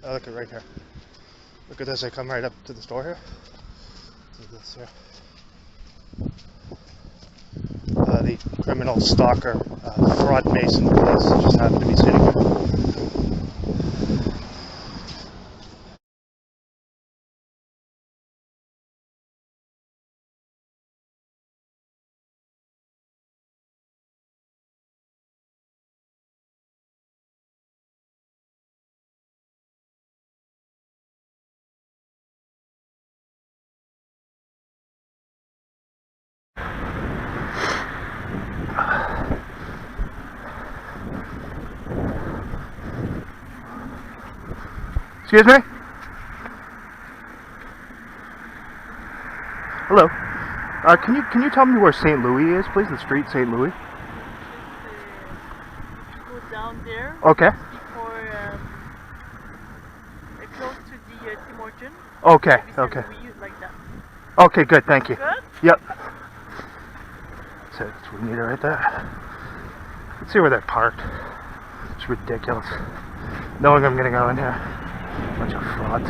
Oh, look at right here. Look at this, I come right up to the store here. Look at this here. The criminal stalker, fraud mason police just happened to be sitting here. Excuse me? Hello. Can you tell me where St. Louis is, please? The street St. Louis? Go down there. Okay. Before close to the Tim Horton. Okay. Okay. Like that. Okay. Good. Thank you. Good? Yep. So we need it right there. Let's see where they're parked. It's ridiculous. Knowing I'm gonna go in here. Bunch of frauds.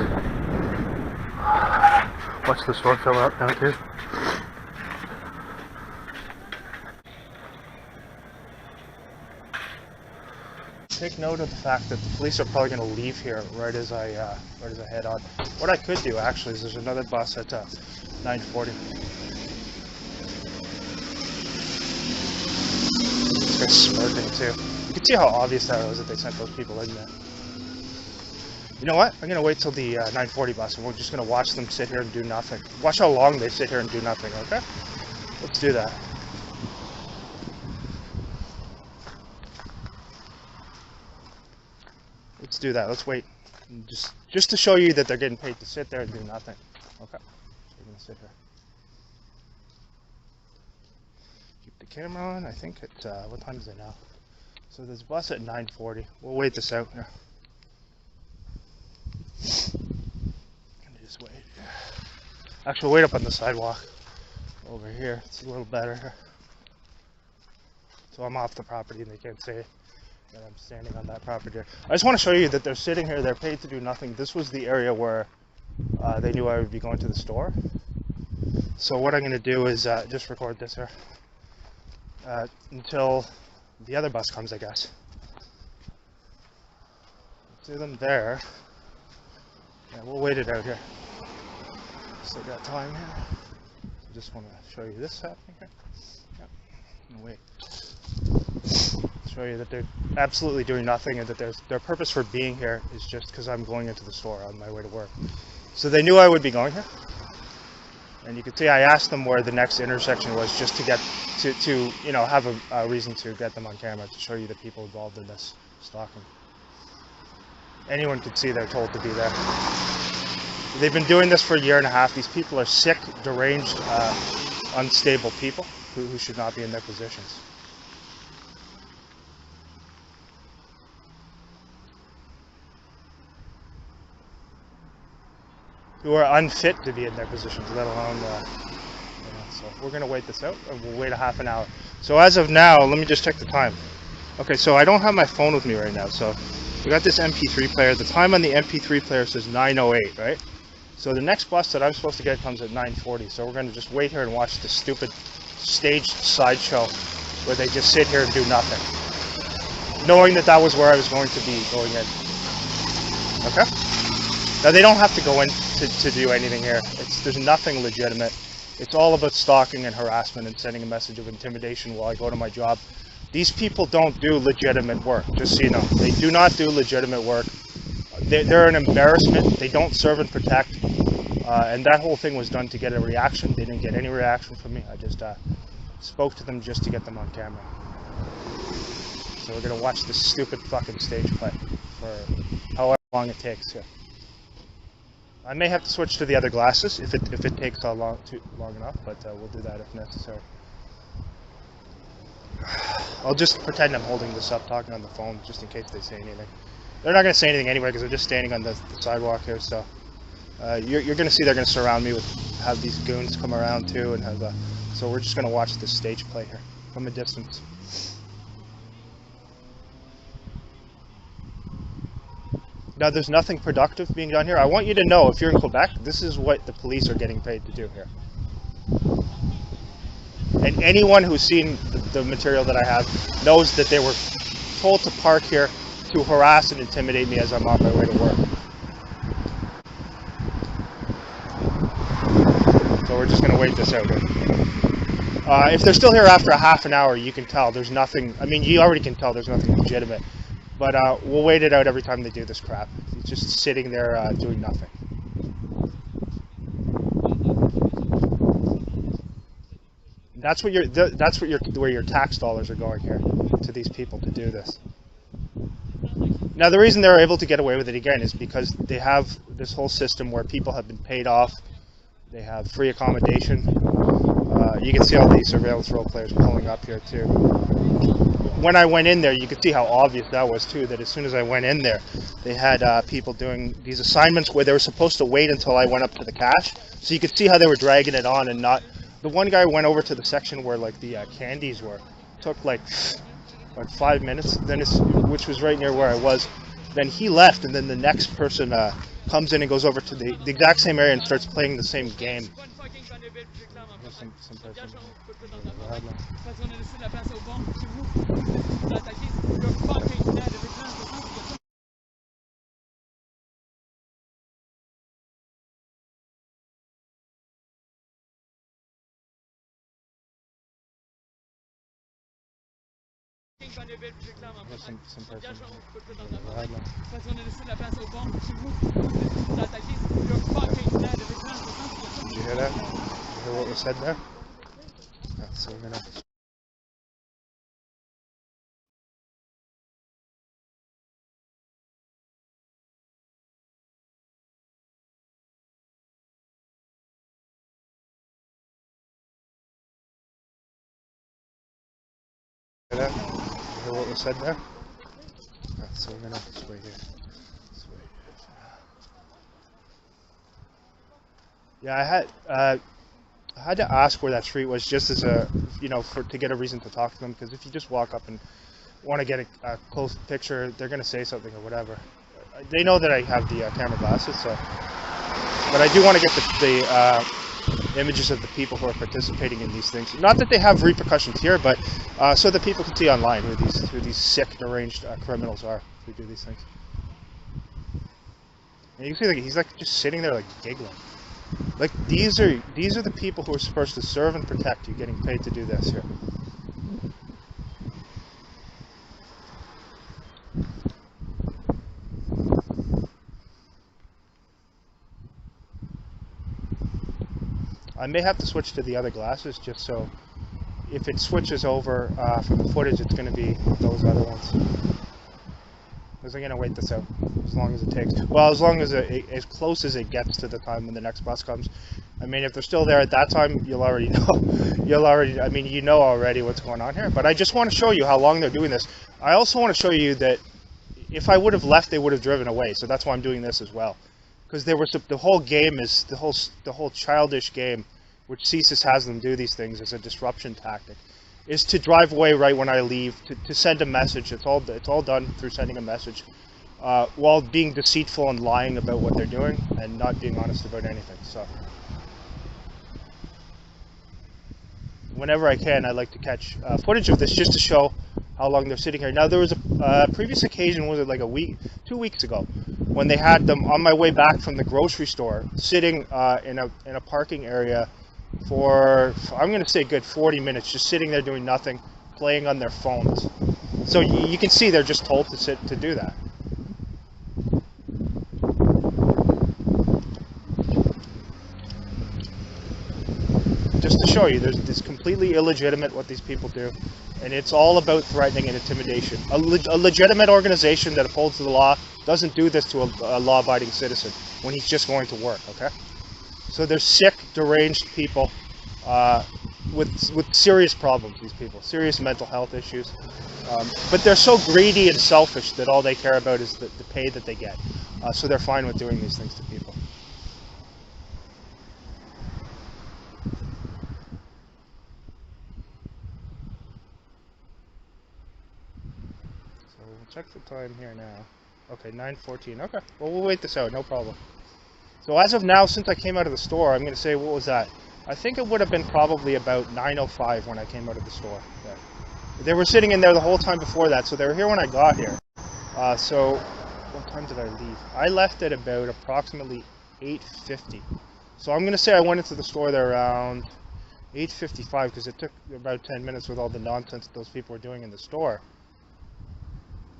Watch the store fill up now too. Take note of the fact that the police are probably going to leave here right as I head on. What I could do actually is there's another bus at 9:40. This guy's smirking too. You can see how obvious that was that they sent those people in there. You know what? I'm going to wait till the 9:40 bus and we're just going to watch them sit here and do nothing. Watch how long they sit here and do nothing, okay? Let's do that. Let's do that. Let's wait. And just to show you that they're getting paid to sit there and do nothing. Okay? So we're going to sit here. Keep the camera on. I think at, what time is it now? So there's a bus at 9:40. We'll wait this out here. Just wait. Actually, wait up on the sidewalk over here. It's a little better. So I'm off the property and they can't say that I'm standing on that property. I just want to show you that they're sitting here. They're paid to do nothing. This was the area where they knew I would be going to the store. So what I'm going to do is just record this here until the other bus comes, I guess. See them there. Yeah, we'll wait it out here. Still got time here. Just want to show you this happening here. Yep. Wait. Show you that they're absolutely doing nothing and that their purpose for being here is just because I'm going into the store on my way to work. So they knew I would be going here. And you can see I asked them where the next intersection was just to get to you know, have a reason to get them on camera to show you the people involved in this stalking. Anyone could see they're told to be there. They've been doing this for a year and a half. These people are sick, deranged, unstable people who should not be in their positions. Who are unfit to be in their positions, let alone, so we're going to wait this out, and we'll wait a half an hour. So as of now, let me just check the time. Okay, so I don't have my phone with me right now, so we got this MP3 player. The time on the MP3 player says 9:08, right? So the next bus that I'm supposed to get comes at 9:40, so we're going to just wait here and watch this stupid staged sideshow where they just sit here and do nothing, knowing that that was where I was going to be going in. Okay? Now they don't have to go in to do anything here. There's nothing legitimate. It's all about stalking and harassment and sending a message of intimidation while I go to my job. These people don't do legitimate work, just so you know. They do not do legitimate work. They're an embarrassment. They don't serve and protect. And that whole thing was done to get a reaction. They didn't get any reaction from me. I just spoke to them just to get them on camera. So we're going to watch this stupid fucking stage play for however long it takes here. I may have to switch to the other glasses if it takes long enough, but we'll do that if necessary. I'll just pretend I'm holding this up, talking on the phone, just in case they say anything. They're not going to say anything anyway because I'm just standing on the sidewalk here. So you're going to see they're going to surround me have these goons come around too, and so we're just going to watch this stage play here from a distance. Now, there's nothing productive being done here. I want you to know, if you're in Quebec, this is what the police are getting paid to do here. And anyone who's seen the material that I have knows that they were told to park here to harass and intimidate me as I'm on my way to work. So we're just going to wait this out. If they're still here after a half an hour, you can tell there's nothing. I mean, you already can tell there's nothing legitimate. But we'll wait it out every time they do this crap. It's just sitting there doing nothing. That's where your tax dollars are going here, to these people to do this. Now, the reason they're able to get away with it again is because they have this whole system where people have been paid off. They have free accommodation. You can see all these surveillance role players pulling up here too. When I went in there, you could see how obvious that was too, that as soon as I went in there, they had people doing these assignments where they were supposed to wait until I went up to the cash. So you could see how they were dragging it on and not. The one guy went over to the section where like the candies were. Took like 5 minutes, then which was right near where I was. Then he left, and then the next person comes in and goes over to the exact same area and starts playing the same game. Some person. Did you hear that? Did you hear what was said there? So we're gonna. Hear that? You hear what was said there? So we're gonna just wait here. Yeah, I had to ask where that street was just as a, to get a reason to talk to them, because if you just walk up and want to get a close picture, they're going to say something or whatever. They know that I have the camera glasses, so, but I do want to get the images of the people who are participating in these things. Not that they have repercussions here, but so that people can see online who these sick, deranged criminals are who do these things. And you can see he's like just sitting there like giggling. Like these are the people who are supposed to serve and protect you, getting paid to do this here. I may have to switch to the other glasses just so if it switches over from the footage, it's going to be those other ones. Because I'm going to wait this out as long as it takes. Well, as long as as close as it gets to the time when the next bus comes. I mean, if they're still there at that time, you'll already know. I mean, you know already what's going on here. But I just want to show you how long they're doing this. I also want to show you that if I would have left, they would have driven away. So that's why I'm doing this as well. Because the whole game is the whole childish game, which CSIS has them do these things as a disruption tactic, is to drive away right when I leave, to send a message. It's all done through sending a message, while being deceitful and lying about what they're doing and not being honest about anything. So whenever I can, I like to catch footage of this just to show how long they're sitting here. Now, there was a previous occasion, was it like 2 weeks ago, when they had them on my way back from the grocery store, sitting in a parking area for, I'm going to say, a good 40 minutes, just sitting there doing nothing, playing on their phones. So you can see they're just told to do that. Just to show you, it's completely illegitimate what these people do, and it's all about threatening and intimidation. A legitimate organization that upholds the law doesn't do this to a law-abiding citizen when he's just going to work, okay? So they're sick, deranged people with serious problems, these people, serious mental health issues. But they're so greedy and selfish that all they care about is the pay that they get. So they're fine with doing these things to people. So we'll check the time here now. Okay, 9:14. Okay, well, we'll wait this out, no problem. So as of now, since I came out of the store, I'm going to say, what was that? I think it would have been probably about 9:05 when I came out of the store. Yeah. They were sitting in there the whole time before that, so they were here when I got here. So what time did I leave? I left at about approximately 8:50. So I'm going to say I went into the store there around 8:55 because it took about 10 minutes with all the nonsense that those people were doing in the store.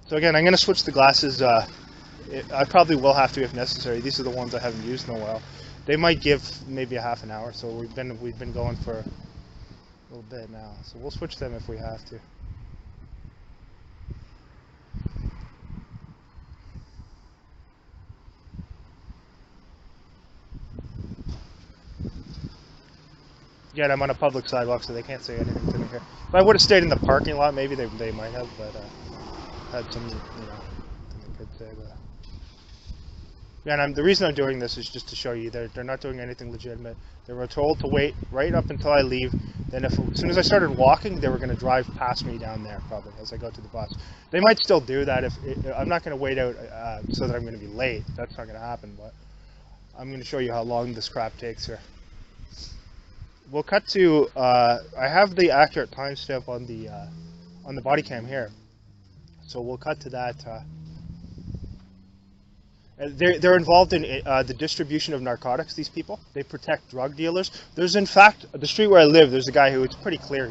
So again, I'm going to switch the glasses. I probably will have to if necessary. These are the ones I haven't used in a while. They might give maybe a half an hour, so we've been going for a little bit now. So we'll switch them if we have to. Again, I'm on a public sidewalk, so they can't say anything to me here. If I would have stayed in the parking lot, maybe they might have, but had some, something they could say. But yeah, and the reason I'm doing this is just to show you they're not doing anything legitimate. They were told to wait right up until I leave. Then as soon as I started walking, they were going to drive past me down there probably as I go to the bus. They might still do that. I'm not going to wait out so that I'm going to be late. That's not going to happen. But I'm going to show you how long this crap takes here. We'll cut to. I have the accurate timestamp on the body cam here, so we'll cut to that. They're involved in the distribution of narcotics, these people. They protect drug dealers. There's, in fact, the street where I live, there's a guy who, it's pretty clear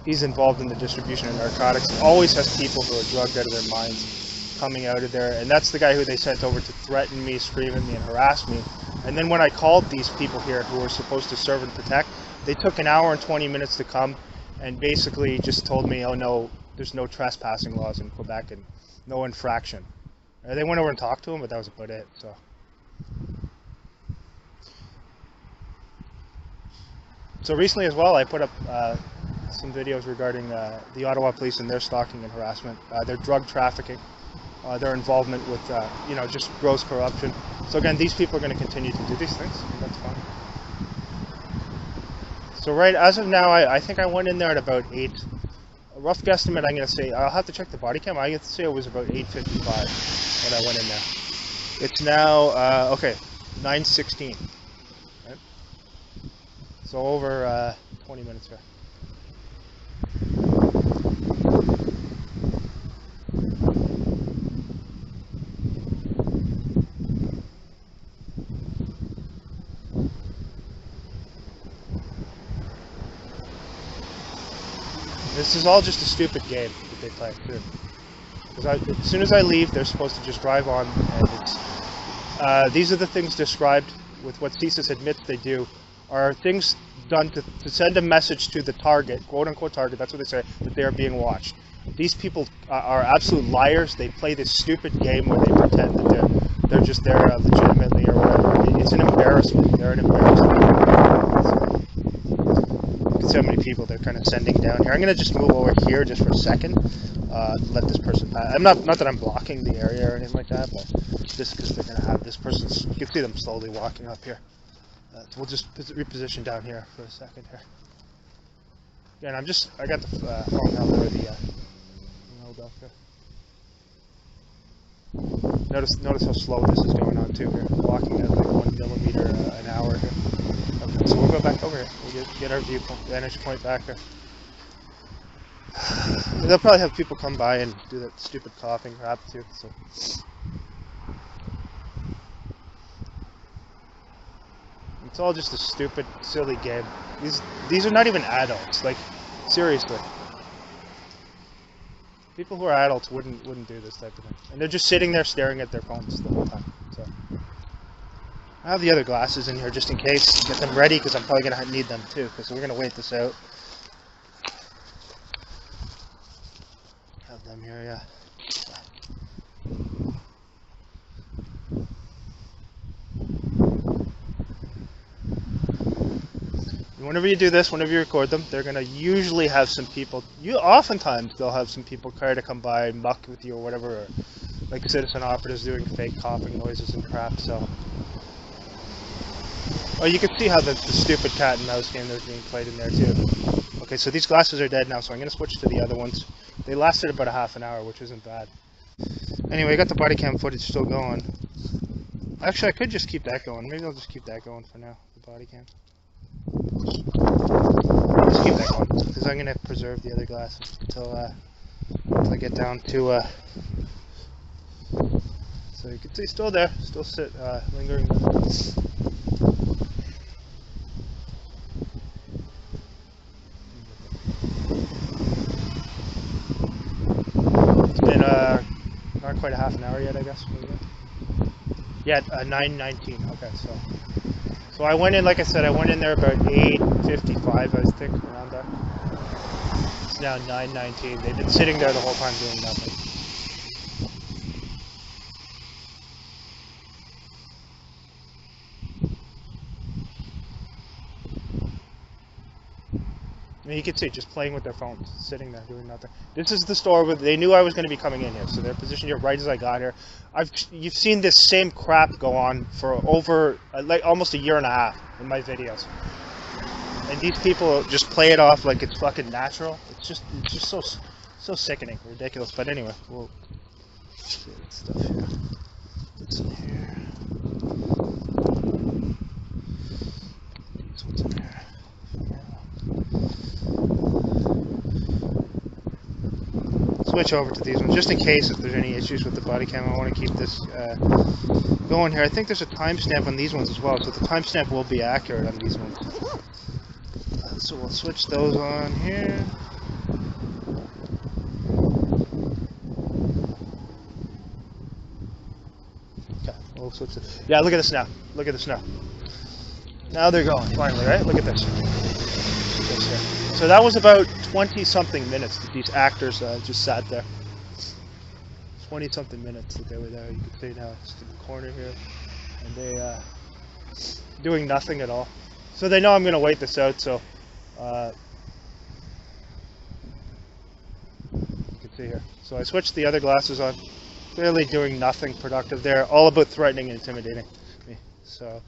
he's involved in the distribution of narcotics. Always has people who are drugged out of their minds coming out of there. And that's the guy who they sent over to threaten me, scream at me, and harass me. And then when I called these people here who were supposed to serve and protect, they took an hour and 20 minutes to come and basically just told me, oh no, there's no trespassing laws in Quebec and no infraction. They went over and talked to him, but that was about it. So recently as well, I put up some videos regarding the Ottawa Police and their stalking and harassment, their drug trafficking, their involvement with just gross corruption. So again, these people are going to continue to do these things. And that's fine. So right as of now, I think I went in there at about 8. A rough guesstimate, I'm going to say, I'll have to check the body cam. I get to say it was about 8:55 when I went in there. It's now, okay, 9:16. Right? So over 20 minutes here. This is all just a stupid game that they play, too. Because as soon as I leave, they're supposed to just drive on, and it's... these are the things described with what CSIS admits they do, are things done to send a message to the target, quote-unquote target, that's what they say, that they are being watched. These people are absolute liars. They play this stupid game where they pretend that they're just there legitimately or whatever. It's an embarrassment. They're an embarrassment. You can see how many people they're kind of sending down here. I'm going to just move over here just for a second. Let this person pass. I'm not that I'm blocking the area or anything like that, but just because they're going to have this person, you can see them slowly walking up here. So we'll just reposition down here for a second here. Again, I got the phone held over the held up here. Notice how slow this is going on too here. Walking at like 1 millimeter an hour here. Okay, so we'll go back over here. We'll get our vantage point back here. They'll probably have people come by and do that stupid coughing crap too. So. It's all just a stupid, silly game. These are not even adults. Like, seriously. People who are adults wouldn't do this type of thing. And they're just sitting there staring at their phones the whole time. So I have the other glasses in here just in case. Get them ready because I'm probably going to need them too, because we're going to wait this out. Have them here, yeah. whenever you do this, whenever you record them, they're gonna usually have some people. Oftentimes they'll have some people try to come by and muck with you or whatever, or like citizen operatives doing fake coughing noises and crap. So, oh, you can see how the stupid cat and mouse game that's being played in there too. Okay, so these glasses are dead now, so I'm gonna switch to the other ones. They lasted about a half an hour, which isn't bad. Anyway, I got the body cam footage still going. Actually, I could just keep that going. Maybe I'll just keep that going for now, the body cam. Just keep that going, because I'm going to preserve the other glasses until I get down to... So you can see still there, still lingering. It's been not quite a half an hour yet, I guess. Yeah, 9:19. Okay, so I went in, like I said, I went in there about 8:55, I think, around there. It's now 9:19. They've been sitting there the whole time doing nothing. I mean, you can see just playing with their phones, sitting there doing nothing. This is the store where they knew I was going to be coming in here, so they're positioned here right as I got here. You've seen this same crap go on for over like almost a year and a half in my videos, and these people just play it off like it's fucking natural. It's just so sickening, ridiculous. But anyway, we'll see this stuff here. What's in here? What's in here? Switch over to these ones just in case if there's any issues with the body cam. I want to keep this going here. I think there's a timestamp on these ones as well, so the timestamp will be accurate on these ones. So we'll switch those on here. Okay, we'll switch it. Yeah, look at this now. Look at this now. Now they're going finally, right? Look at this. So that was about 20-something minutes that these actors just sat there. 20-something minutes that they were there. You can see now just in the corner here, and they doing nothing at all. So they know I'm going to wait this out. So you can see here. So I switched the other glasses on. Clearly doing nothing productive there. All about threatening and intimidating me. So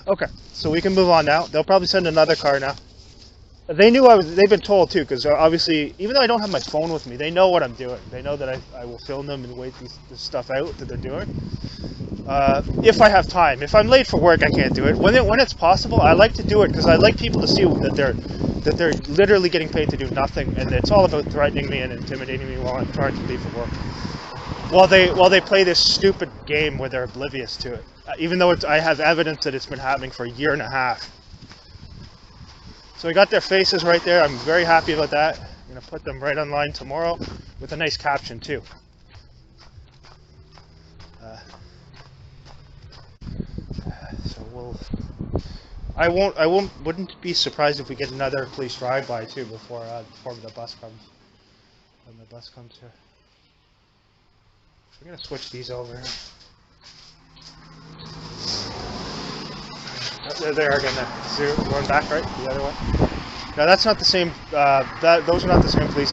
okay, so we can move on now. They'll probably send another car now. They knew they've been told too, because obviously, even though I don't have my phone with me, they know what I'm doing. They know that I will film them and wait this stuff out that they're doing. If I have time. If I'm late for work, I can't do it. When it's possible, I like to do it because I like people to see that they're literally getting paid to do nothing, and it's all about threatening me and intimidating me while I'm trying to leave for work. While they play this stupid game where they're oblivious to it, even though I have evidence that it's been happening for a year and a half. So I got their faces right there. I'm very happy about that. I'm going to put them right online tomorrow with a nice caption too. So wouldn't be surprised if we get another police drive-by too before the bus comes. When the bus comes here. So I'm going to switch these over. There they are again there. So going back, right? The other one. No, that's not the same. Those are not the same police.